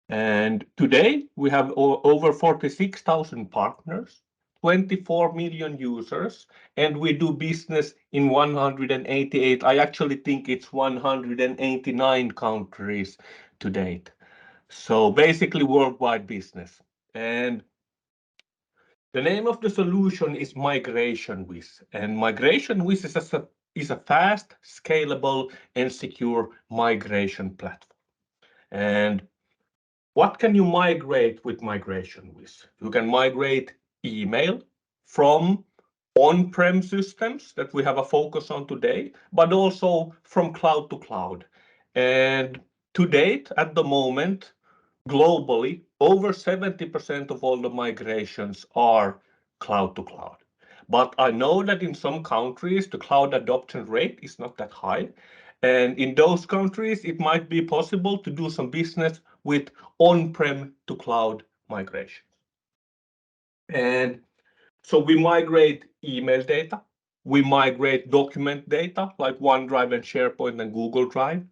And today we have over 46,000 partners, 24 million users, and we do business in 188. I actually think it's 189 countries to date. So basically worldwide business. And the name of the solution is Migration Wiz. And Migration Wiz is a fast, scalable, and secure migration platform. And what can you migrate with Migration Wiz? You can migrate email from on-prem systems that we have a focus on today, but also from cloud to cloud. And to date, at the moment, globally, over 70% of all the migrations are cloud to cloud. But I know that in some countries, the cloud adoption rate is not that high. And in those countries, it might be possible to do some business with on-prem to cloud migration. And so we migrate email data, we migrate document data like OneDrive and SharePoint and Google Drive.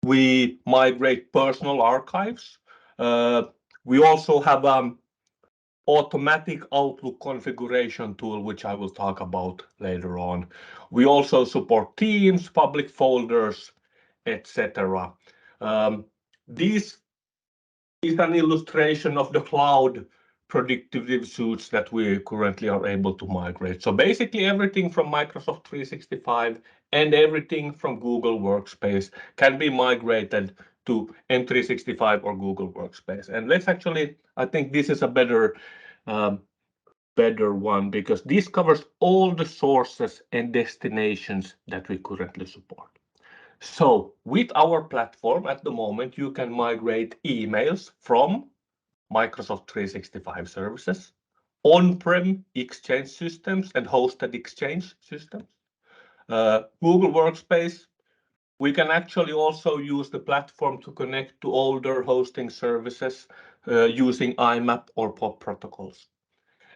We migrate personal archives. Uh, we also have automatic Outlook configuration tool, which I will talk about later on. We also support Teams, public folders, etc. This is an illustration of the cloud predictive suites that we currently are able to migrate. So basically everything from Microsoft 365 and everything from Google Workspace can be migrated to M365 or Google Workspace. And let's actually, I think this is a better one because this covers all the sources and destinations that we currently support. So with our platform at the moment, you can migrate emails from Microsoft 365 services, on-prem Exchange systems and hosted Exchange systems. Google Workspace, we can actually also use the platform to connect to older hosting services using IMAP or POP protocols.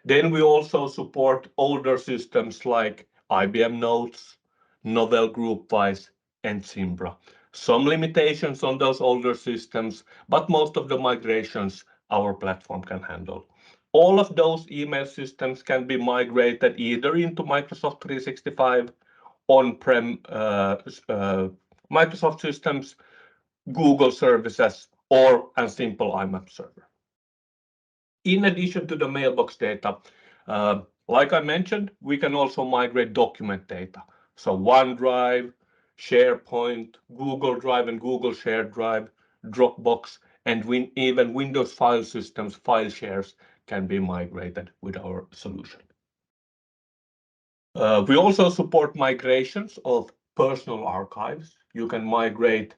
Then we also support older systems like IBM Notes, Novell GroupWise, and Zimbra. Some limitations on those older systems, but most of the migrations our platform can handle. All of those email systems can be migrated either into Microsoft 365, on-prem Microsoft systems, Google services, or a simple IMAP server. In addition to the mailbox data, like I mentioned, we can also migrate document data. So OneDrive, SharePoint, Google Drive and Google Shared Drive, Dropbox, and even Windows file systems, file shares can be migrated with our solution. We also support migrations of personal archives. You can migrate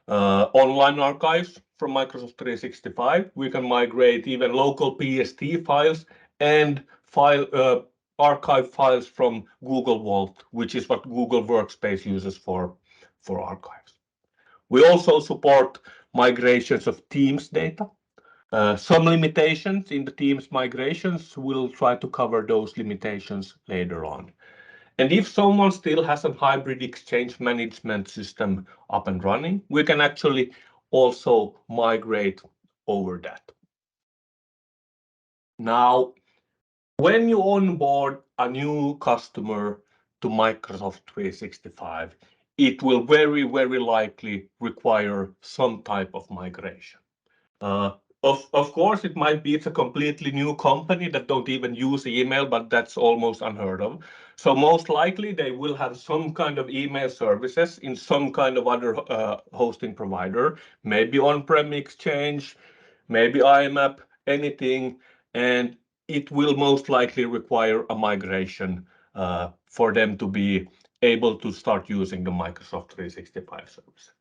online archives from Microsoft 365. We can migrate even local PST files and archive files from Google Vault, which is what Google Workspace uses for archives. We also support migrations of Teams data. Some limitations in the Teams migrations, we'll try to cover those limitations later on. And if someone still has a hybrid exchange management system up and running, we can actually also migrate over that. Now, when you onboard a new customer to Microsoft 365, it will very, very likely require some type of migration. Of course, it might be it's a completely new company that don't even use email, but that's almost unheard of. So most likely they will have some kind of email services in some kind of other hosting provider, maybe on-prem Exchange, maybe IMAP, anything, and it will most likely require a migration for them to be able to start using the Microsoft 365 service.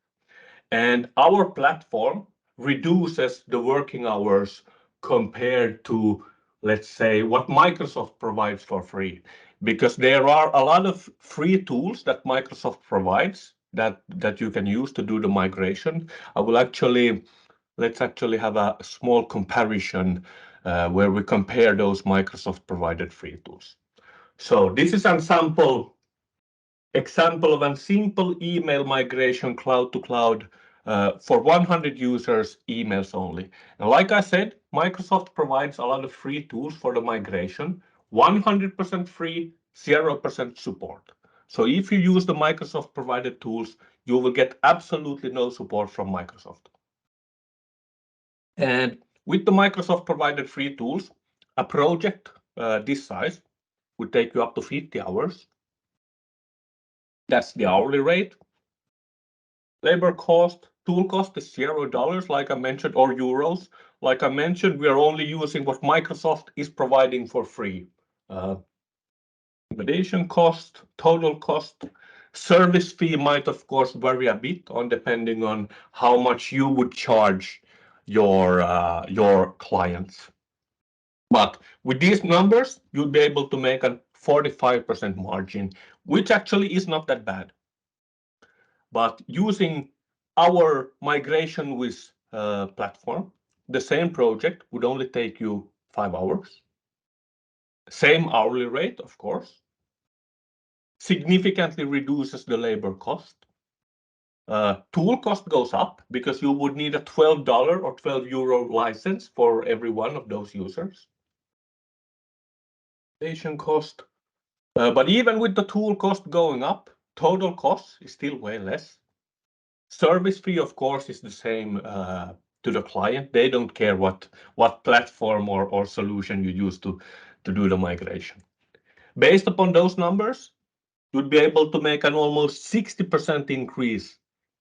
And our platform reduces the working hours compared to, let's say, what Microsoft provides for free. Because there are a lot of free tools that Microsoft provides that you can use to do the migration. Let's actually have a small comparison where we compare those Microsoft provided free tools. So this is an example of a simple email migration cloud to cloud for 100 users, emails only. And like I said, Microsoft provides a lot of free tools for the migration, 100% free, 0% support. So if you use the Microsoft provided tools, you will get absolutely no support from Microsoft. And with the Microsoft provided free tools, a project this size would take you up to 50 hours. That's the hourly rate. Labor cost, tool cost is $0, like I mentioned, or euros. Like I mentioned, we are only using what Microsoft is providing for free. Accommodation cost, total cost, service fee might of course vary a bit on depending on how much you would charge your clients. But with these numbers, you'll be able to make a 45% margin, which actually is not that bad. But using our migration with platform, the same project would only take you 5 hours. Same hourly rate, of course. Significantly reduces the labor cost. Tool cost goes up because you would need a $12 or €12 license for every one of those users. Station cost. But even with the tool cost going up, total cost is still way less. Service fee, of course, is the same to the client. They don't care what platform or solution you use to do the migration. Based upon those numbers, you'd be able to make an almost 60% increase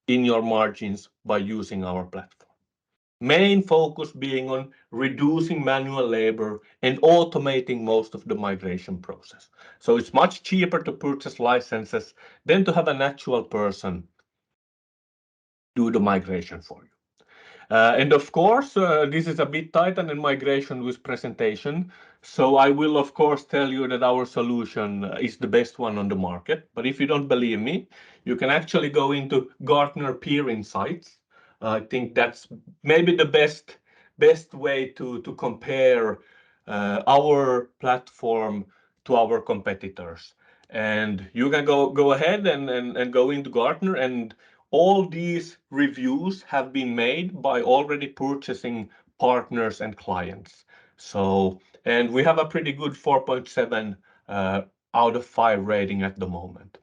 in your margins by using our platform. Main focus being on reducing manual labor and automating most of the migration process. So it's much cheaper to purchase licenses than to have an actual person do the migration for you. And of course, this is a BitTitan and migration with presentation. So I will, of course, tell you that our solution is the best one on the market. But if you don't believe me, you can actually go into Gartner Peer Insights. I think that's maybe the best way to compare our platform to our competitors. And you can go ahead and go into Gartner, and all these reviews have been made by already purchasing partners and clients. So, and we have a pretty good 4.7 out of 5 rating at the moment.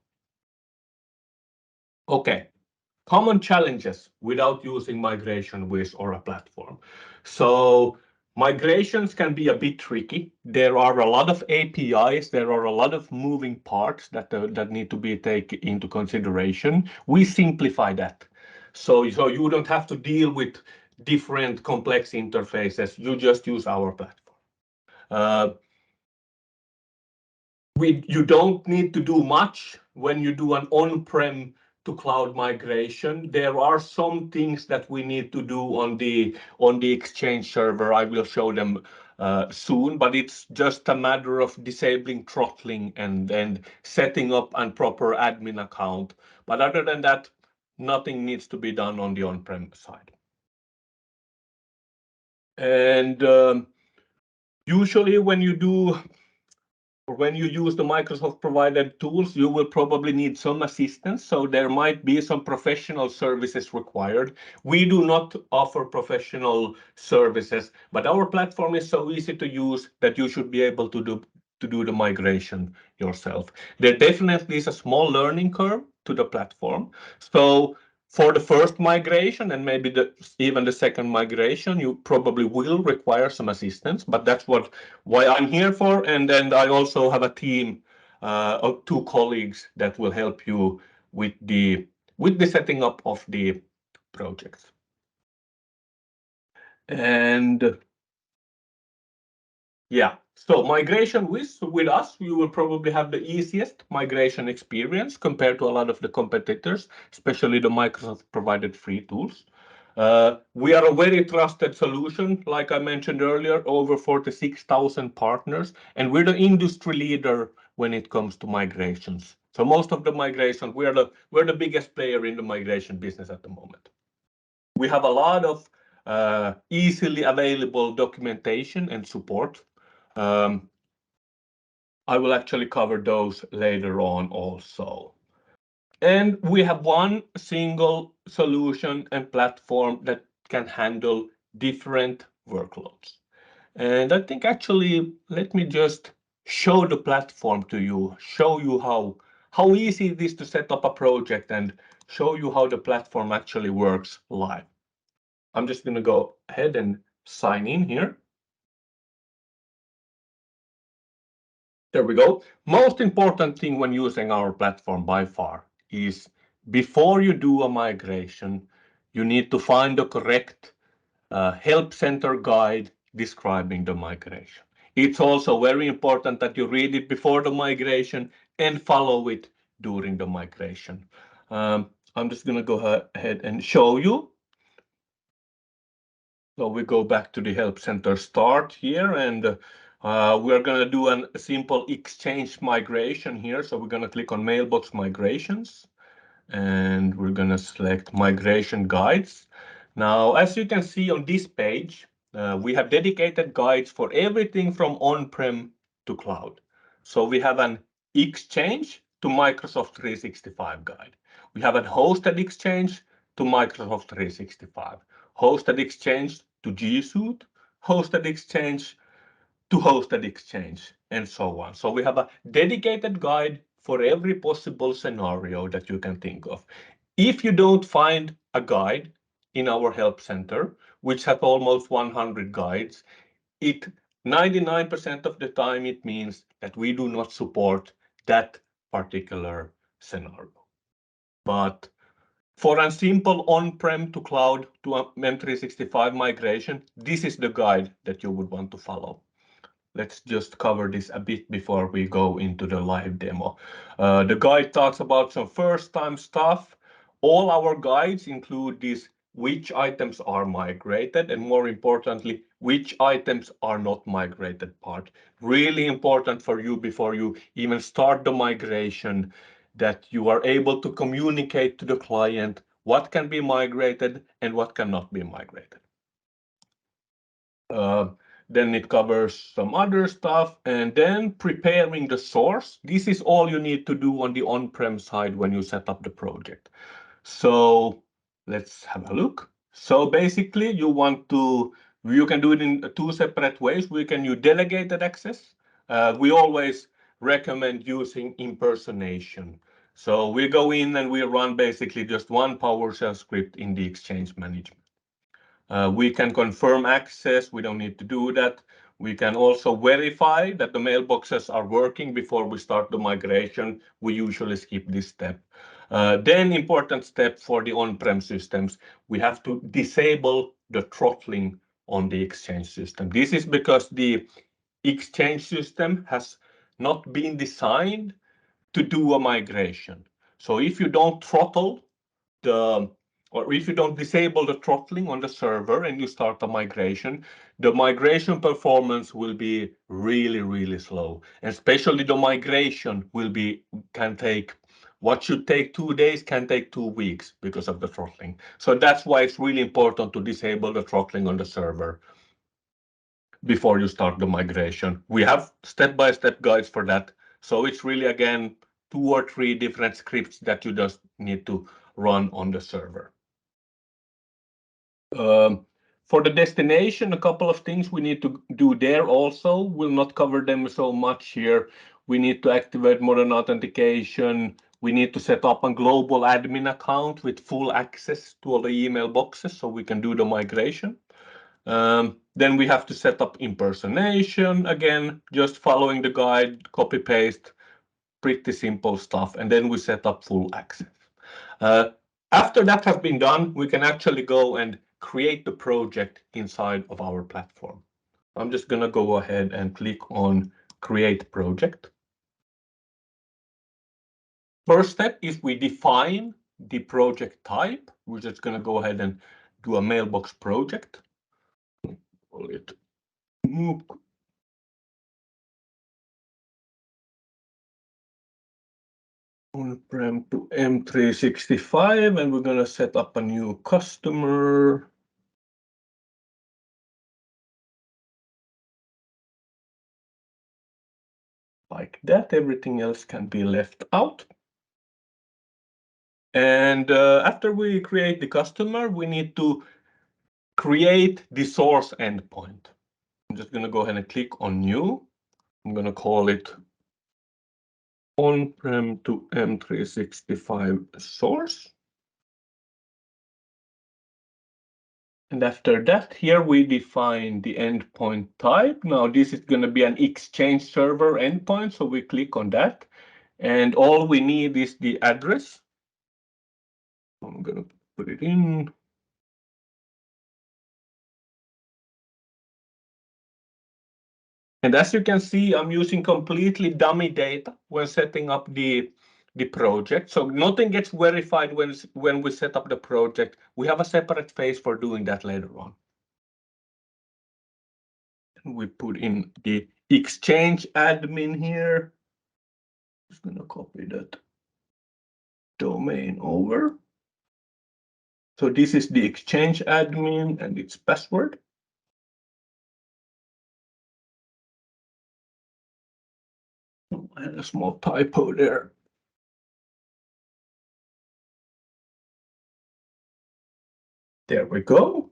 Okay, common challenges without using migration with or a platform. So migrations can be a bit tricky. There are a lot of APIs, there are a lot of moving parts that need to be taken into consideration. We simplify that. So you don't have to deal with different complex interfaces. You just use our platform. You don't need to do much when you do an on-prem to cloud migration. There are some things that we need to do on the Exchange server. I will show them soon, but it's just a matter of disabling throttling and setting up a proper admin account. But other than that, nothing needs to be done on the on-prem side. And usually when you use the Microsoft provided tools, you will probably need some assistance. So there might be some professional services required. We do not offer professional services, but our platform is so easy to use that you should be able to do the migration yourself. There definitely is a small learning curve to the platform. So for the first migration and maybe even the second migration, you probably will require some assistance, but that's why I'm here for. And then I also have a team of 2 colleagues that will help you with the setting up of the projects. And yeah, so migration with us, you will probably have the easiest migration experience compared to a lot of the competitors, especially the Microsoft provided free tools. We are a very trusted solution, like I mentioned earlier, over 46,000 partners, and we're the industry leader when it comes to migrations. So most of the migration, we're the biggest player in the migration business at the moment. We have a lot of easily available documentation and support. I will actually cover those later on also. And we have one single solution and platform that can handle different workloads. And I think actually, let me just show the platform to you, show you how easy it is to set up a project and show you how the platform actually works live. I'm just going to go ahead and sign in here. There we go. Most important thing when using our platform by far is before you do a migration, you need to find the correct help center guide describing the migration. It's also very important that you read it before the migration and follow it during the migration. I'm just going to go ahead and show you. So we go back to the Help Center start here, and we're going to do a simple exchange migration here. So we're going to click on Mailbox Migrations, and we're going to select Migration Guides. Now, as you can see on this page, we have dedicated guides for everything from on-prem to cloud. So we have an Exchange to Microsoft 365 guide. We have a hosted Exchange to Microsoft 365, hosted Exchange to G Suite, hosted Exchange to hosted Exchange, and so on. So we have a dedicated guide for every possible scenario that you can think of. If you don't find a guide in our help center, which has almost 100 guides, it 99% of the time it means that we do not support that particular scenario. But for a simple on-prem to cloud to a M365 migration, this is the guide that you would want to follow. Let's just cover this a bit before we go into the live demo. The guide talks about some first-time stuff. All our guides include this, which items are migrated, and more importantly, which items are not migrated part. Really important for you before you even start the migration, that you are able to communicate to the client what can be migrated and what cannot be migrated. Then it covers some other stuff, and then preparing the source. This is all you need to do on the on-prem side when you set up the project. So let's have a look. So basically, you can do it in two separate ways. We can use delegated access. We always recommend using impersonation. So we go in and we run basically just one PowerShell script in the Exchange management. We can confirm access. We don't need to do that. We can also verify that the mailboxes are working before we start the migration. We usually skip this step. Then important step for the on-prem systems, we have to disable the throttling on the Exchange system. This is because the Exchange system has not been designed to do a migration. So if you don't throttle or if you don't disable the throttling on the server and you start a migration, the migration performance will be really, really slow. Especially the migration can take, what should take 2 days can take 2 weeks because of the throttling. So that's why it's really important to disable the throttling on the server before you start the migration. We have step-by-step guides for that. So it's really, again, 2 or 3 different scripts that you just need to run on the server. For the destination, a couple of things we need to do there also. We'll not cover them so much here. We need to activate modern authentication. We need to set up a global admin account with full access to all the email boxes so we can do the migration. Then we have to set up impersonation. Again, just following the guide, copy paste, pretty simple stuff. And then we set up full access. After that has been done, we can actually go and create the project inside of our platform. I'm just going to go ahead and click on Create Project. First step is we define the project type. We're just going to go ahead and do a mailbox project. Call it on-prem to M365, and we're going to set up a new customer. Like that, everything else can be left out. And after we create the customer, we need to create the source endpoint. I'm just going to go ahead and click on new. I'm going to call it on-prem to M365 source. And after that, here we define the endpoint type. Now this is going to be an Exchange server endpoint, so we click on that. And all we need is the address. I'm going to put it in. And as you can see, I'm using completely dummy data when setting up the project. So nothing gets verified when we set up the project. We have a separate phase for doing that later on. And we put in the Exchange admin here. Just going to copy that domain over. So this is the Exchange admin and its password. I had a small typo there. There we go.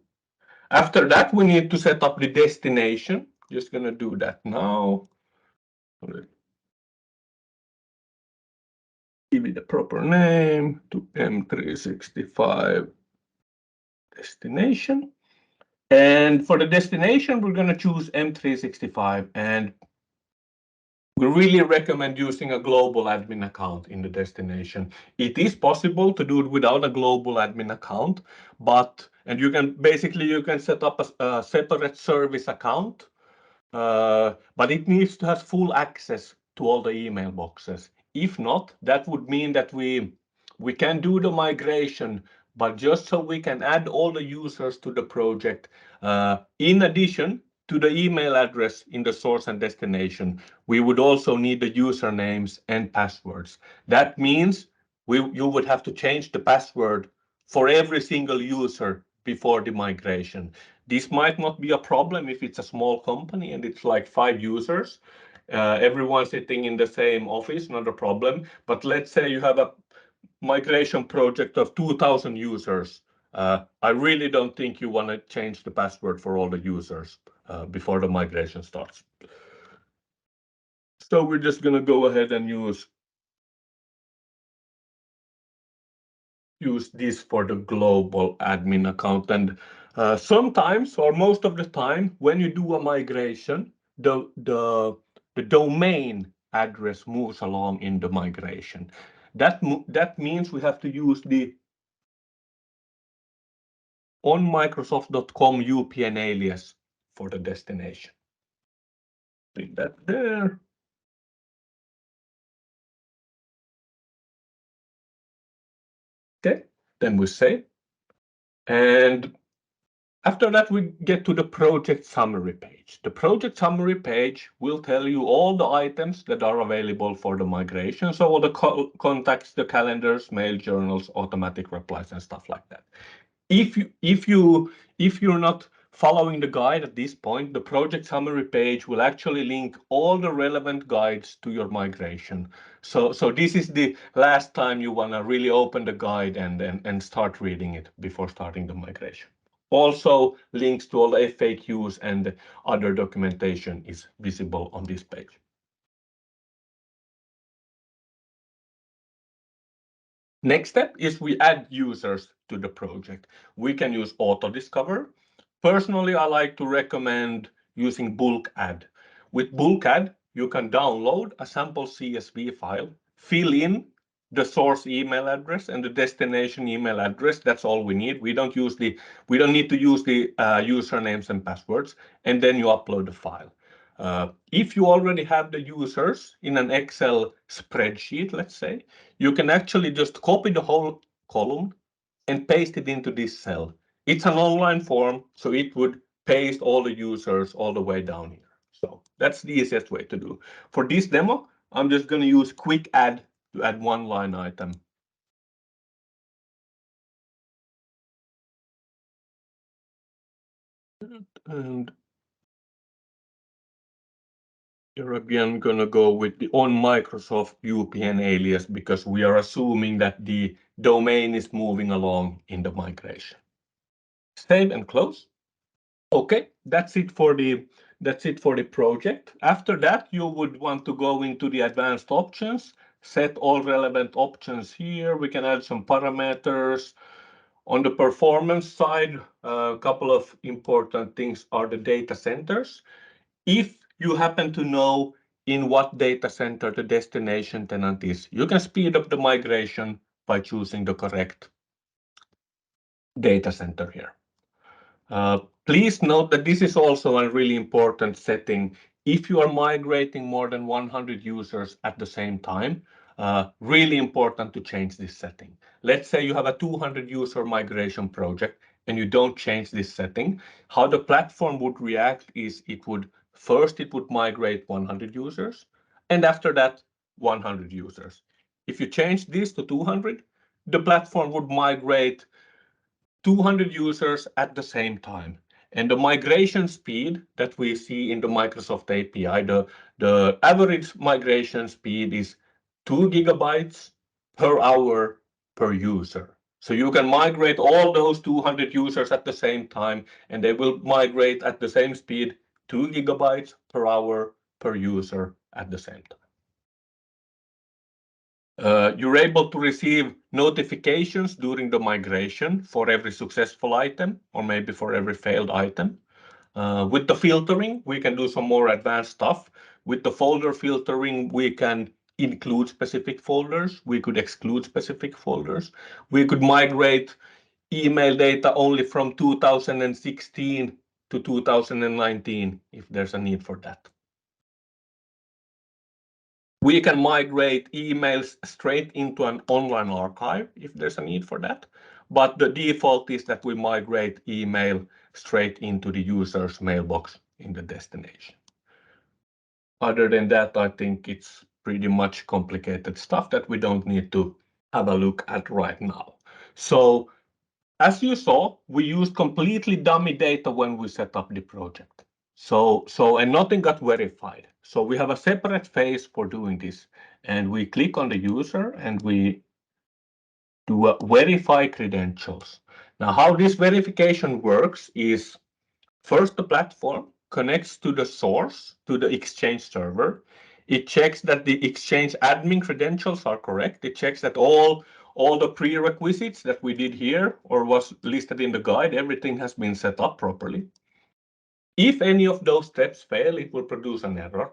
After that, we need to set up the destination. Just going to do that now. Give it a proper name to M365 destination. And for the destination, we're going to choose M365. And we really recommend using a global admin account in the destination. It is possible to do it without a global admin account, and you can set up a separate service account, but it needs to have full access to all the email boxes. If not, that would mean that we can do the migration, but just so we can add all the users to the project, in addition to the email address in the source and destination, we would also need the usernames and passwords. That means you would have to change the password for every single user before the migration. This might not be a problem if it's a small company and it's like 5 users. Everyone sitting in the same office, not a problem. But let's say you have a migration project of 2,000 users. I really don't think you want to change the password for all the users before the migration starts. So we're just going to go ahead and use this for the global admin account. And sometimes, or most of the time, when you do a migration, the domain address moves along in the migration. That means we have to use the onmicrosoft.com UPN alias for the destination. Put that there. Okay, then we save. And after that, we get to the project summary page. The project summary page will tell you all the items that are available for the migration. So all the contacts, the calendars, mail journals, automatic replies, and stuff like that. If you're not following the guide at this point, the project summary page will actually link all the relevant guides to your migration. So this is the last time you want to really open the guide and start reading it before starting the migration. Also, links to all the FAQs and other documentation is visible on this page. Next step is we add users to the project. We can use auto discover. Personally, I like to recommend using bulk add. With bulk add, you can download a sample CSV file, fill in the source email address and the destination email address. That's all we need. We don't need to use the usernames and passwords, and then you upload the file. If you already have the users in an Excel spreadsheet, let's say, you can actually just copy the whole column and paste it into this cell. It's an online form, so it would paste all the users all the way down here. So that's the easiest way to do. For this demo, I'm just going to use quick add to add one line item. And You're again going to go with the on Microsoft UPN alias because we are assuming that the domain is moving along in the migration. Save and close. Okay, that's it for the project. After that, you would want to go into the advanced options, set all relevant options here. We can add some parameters. On the performance side, a couple of important things are the data centers. If you happen to know in what data center the destination tenant is, you can speed up the migration by choosing the correct data center here. Please note that this is also a really important setting. If you are migrating more than 100 users at the same time, really important to change this setting. Let's say you have a 200 user migration project and you don't change this setting. How the platform would react is it would migrate 100 users and after that 100 users. If you change this to 200, the platform would migrate 200 users at the same time. And the migration speed that we see in the Microsoft API, the average migration speed is 2 gigabytes per hour per user. So you can migrate all those 200 users at the same time, and they will migrate at the same speed, 2 gigabytes per hour per user at the same time. You're able to receive notifications during the migration for every successful item or maybe for every failed item. With the filtering, we can do some more advanced stuff. With the folder filtering, we can include specific folders. We could exclude specific folders. We could migrate email data only from 2016 to 2019 if there's a need for that. We can migrate emails straight into an online archive if there's a need for that. But the default is that we migrate email straight into the user's mailbox in the destination. Other than that, I think it's pretty much complicated stuff that we don't need to have a look at right now. So as you saw, we used completely dummy data when we set up the project. And nothing got verified. So we have a separate phase for doing this. And we click on the user and we do a verify credentials. Now, how this verification works is first the platform connects to the source, to the Exchange server. It checks that the Exchange admin credentials are correct. It checks that all the prerequisites that we did here or was listed in the guide, everything has been set up properly. If any of those steps fail, it will produce an error.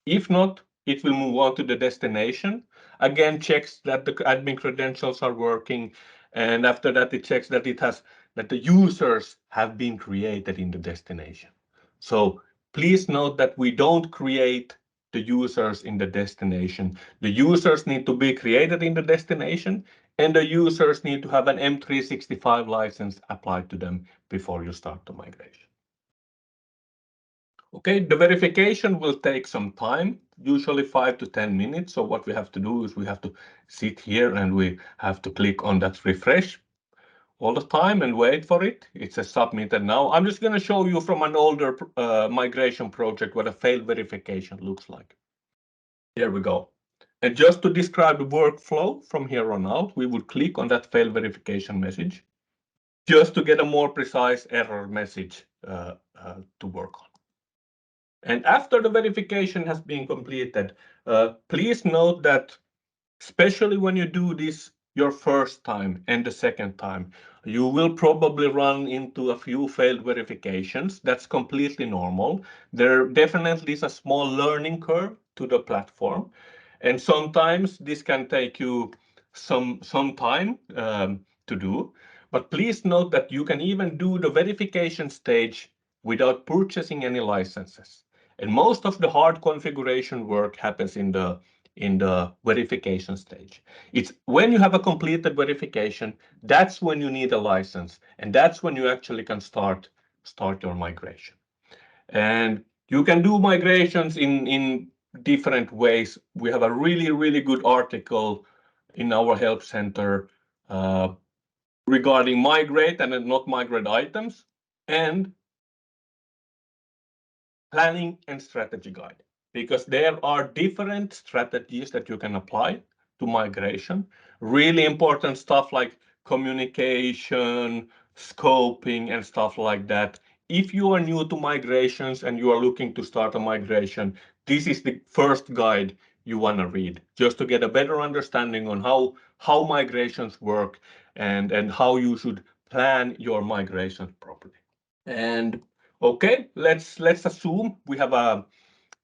If not, it will move on to the destination. Again, checks that the admin credentials are working. And after that, it checks that that the users have been created in the destination. So please note that we don't create the users in the destination. The users need to be created in the destination, and the users need to have an M365 license applied to them before you start the migration. Okay, the verification will take some time, usually 5 to 10 minutes. So what we have to do is we have to sit here and we have to click on that refresh all the time and wait for it. It says submitted now. I'm just going to show you from an older migration project what a failed verification looks like. Here we go. And just to describe the workflow from here on out, we would click on that failed verification message just to get a more precise error message to work on. And after the verification has been completed, please note that especially when you do this your first time and the second time, you will probably run into a few failed verifications. That's completely normal. There definitely is a small learning curve to the platform. And sometimes this can take you some time to do. But please note that you can even do the verification stage without purchasing any licenses. And most of the hard configuration work happens in the verification stage. It's when you have a completed verification, that's when you need a license, and that's when you actually can start your migration. And you can do migrations in different ways. We have a really good article in our help center regarding migrate and not migrate items and planning and strategy guide. because there are different strategies that you can apply to migration. Really important stuff like communication, scoping, and stuff like that. If you are new to migrations and you are looking to start a migration, this is the first guide you want to read just to get a better understanding on how migrations work and how you should plan your migrations properly. And okay, let's assume we have a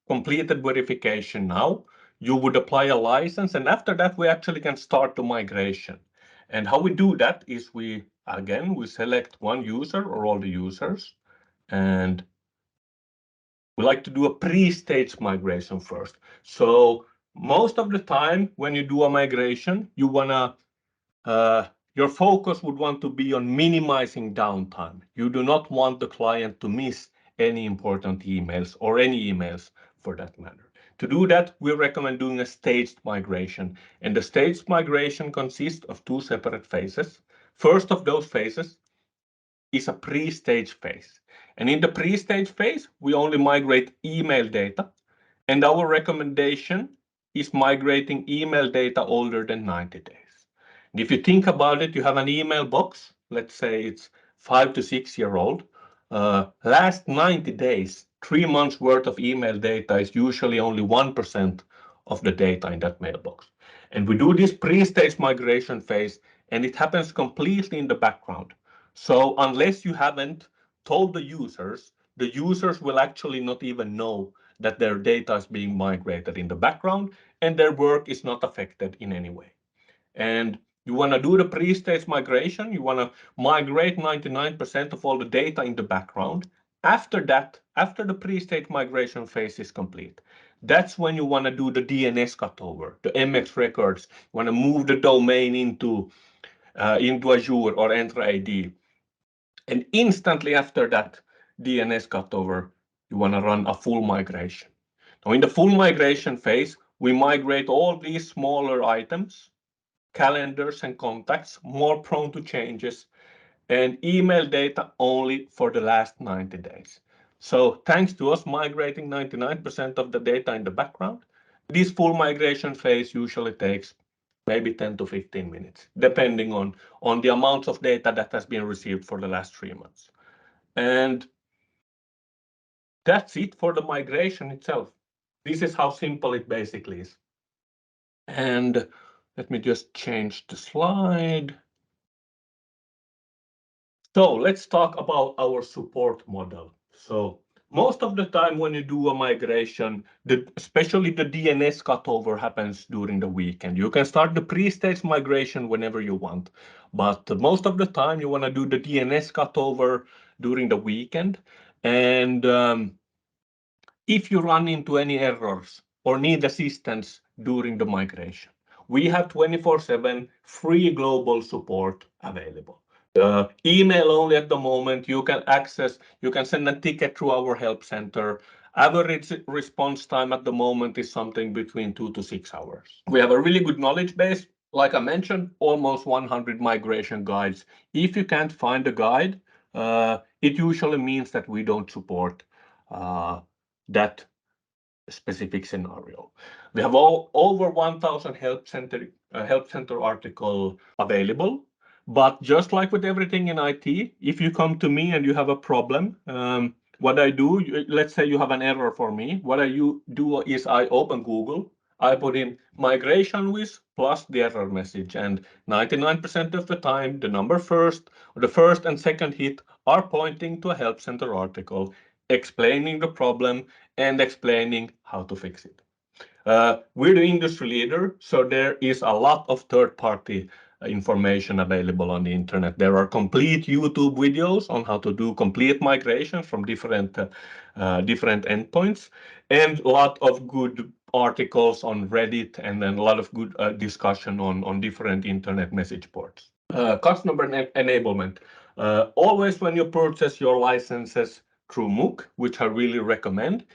completed verification now. You would apply a license, and after that, we actually can start the migration. And how we do that is we select one user or all the users, and we like to do a pre-stage migration first. So most of the time, when you do a migration, you wanna your focus would want to be on minimizing downtime. You do not want the client to miss any important emails or any emails for that matter. To do that, we recommend doing a staged migration. And the staged migration consists of two separate phases. First of those phases is a pre-stage phase. And in the pre-stage phase, we only migrate email data. And our recommendation is migrating email data older than 90 days. And if you think about it, you have an email box, let's say it's 5 to 6 year old. Last 90 days, 3 months worth of email data is usually only 1% of the data in that mailbox. And we do this pre-stage migration phase, and it happens completely in the background. So unless you haven't told the users will actually not even know that their data is being migrated in the background and their work is not affected in any way. And you want to do the pre-stage migration, you want to migrate 99% of all the data in the background. After that, after the pre-stage migration phase is complete, that's when you want to do the DNS cutover, the MX records. You want to move the domain into Azure or Entra ID. And instantly after that DNS cutover, you want to run a full migration. Now, in the full migration phase, we migrate all these smaller items, calendars and contacts, more prone to changes, and email data only for the last 90 days. So thanks to us migrating 99% of the data in the background, this full migration phase usually takes maybe 10 to 15 minutes, depending on the amounts of data that has been received for the last 3 months. And that's it for the migration itself. This is how simple it basically is. And let me just change the slide. So let's talk about our support model. So most of the time when you do a migration, especially the DNS cutover happens during the weekend. You can start the pre-stage migration whenever you want, but most of the time you want to do the DNS cutover during the weekend. And if you run into any errors or need assistance during the migration, we have 24/7 free global support available. Email only at the moment. You can send a ticket through our help center. Average response time at the moment is something between 2 to 6 hours. We have a really good knowledge base. Like I mentioned, almost 100 migration guides. If you can't find a guide, it usually means that we don't support that specific scenario. We have over 1,000 help center article available. But just like with everything in IT, if you come to me and you have a problem, what I do, let's say you have an error for me. What I do is I open Google, I put in migration with plus the error message, and 99% of the time, the first and second hit are pointing to a help center article explaining the problem and explaining how to fix it. We're the industry leader, so there is a lot of third-party information available on the internet. There are complete YouTube videos on how to do complete migration from different endpoints, and a lot of good articles on Reddit, and then a lot of good discussion on different internet message boards. Customer enablement. Always when you purchase your licenses through MOOC, which I really recommend,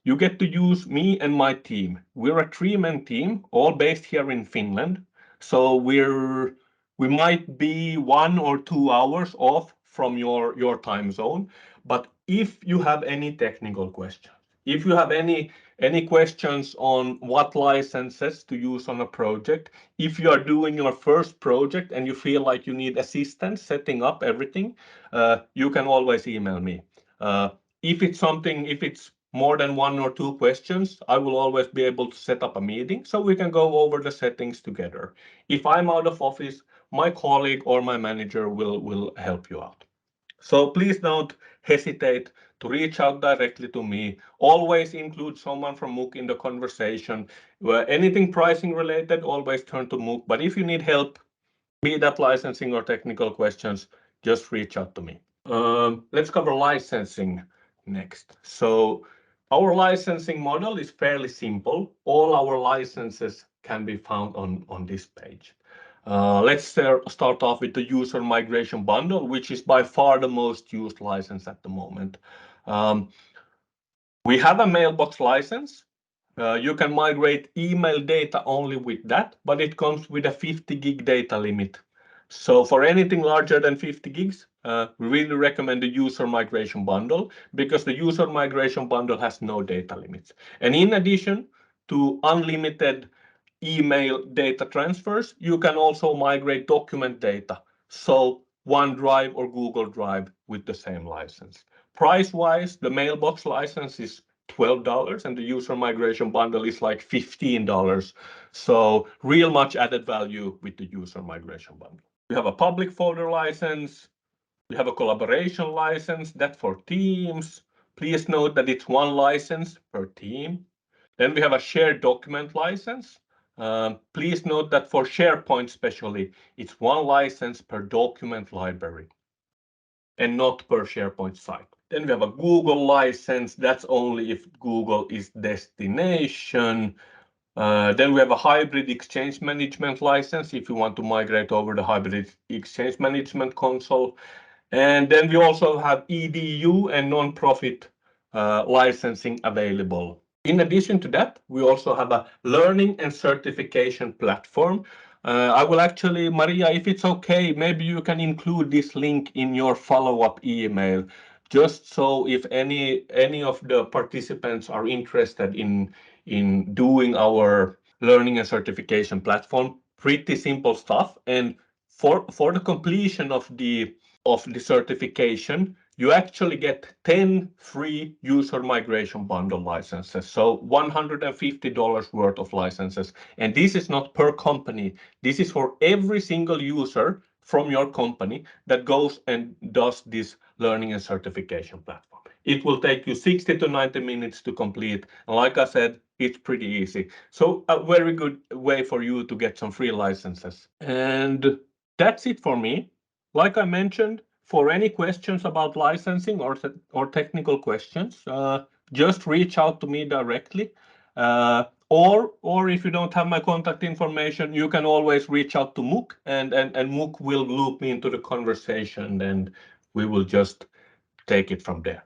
you get to use me and my team. We're a 3-man team, all based here in Finland. So we might be 1 or 2 hours off from your time zone. But if you have any technical questions, If you have any questions on what licenses to use on a project, if you are doing your first project and you feel like you need assistance setting up everything, you can always email me. If it's more than 1 or 2 questions, I will always be able to set up a meeting so we can go over the settings together. If I'm out of office, my colleague or my manager will help you out. So please don't hesitate to reach out directly to me. Always include someone from MOOC in the conversation. Anything pricing related, always turn to MOOC. But if you need help, be that licensing or technical questions, just reach out to me. Let's cover licensing next. So our licensing model is fairly simple. All our licenses can be found on this page. Let's start off with the user migration bundle, which is by far the most used license at the moment. We have a mailbox license. You can migrate email data only with that, but it comes with a 50 gig data limit. So for anything larger than 50 gigs, we really recommend the user migration bundle because the user migration bundle has no data limits. And in addition to unlimited email data transfers, you can also migrate document data. So OneDrive or Google Drive with the same license. Price-wise, the mailbox license is $12 and the user migration bundle is like $15. So real much added value with the user migration bundle. We have a public folder license. We have a collaboration license, that's for teams. Please note that it's one license per team. Then we have a shared document license. Please note that for SharePoint especially, it's one license per document library and not per SharePoint site. Then we have a Google license. That's only if Google is destination. Then we have a hybrid exchange management license if you want to migrate over the hybrid exchange management console. And then we also have EDU and non-profit licensing available. In addition to that, we also have a learning and certification platform. I will actually, Maria, if it's okay, maybe you can include this link in your follow-up email, just so if any of the participants are interested in doing our learning and certification platform. Pretty simple stuff. And for the completion of the certification, you actually get 10 free user migration bundle licenses. So $150 worth of licenses. And this is not per company. This is for every single user from your company that goes and does this learning and certification platform. It will take you 60 to 90 minutes to complete. And like I said, it's pretty easy. So a very good way for you to get some free licenses. And that's it for me. Like I mentioned, for any questions about licensing or technical questions, just reach out to me directly. Or if you don't have my contact information, you can always reach out to MOOC and MOOC will loop me into the conversation and we will just take it from there.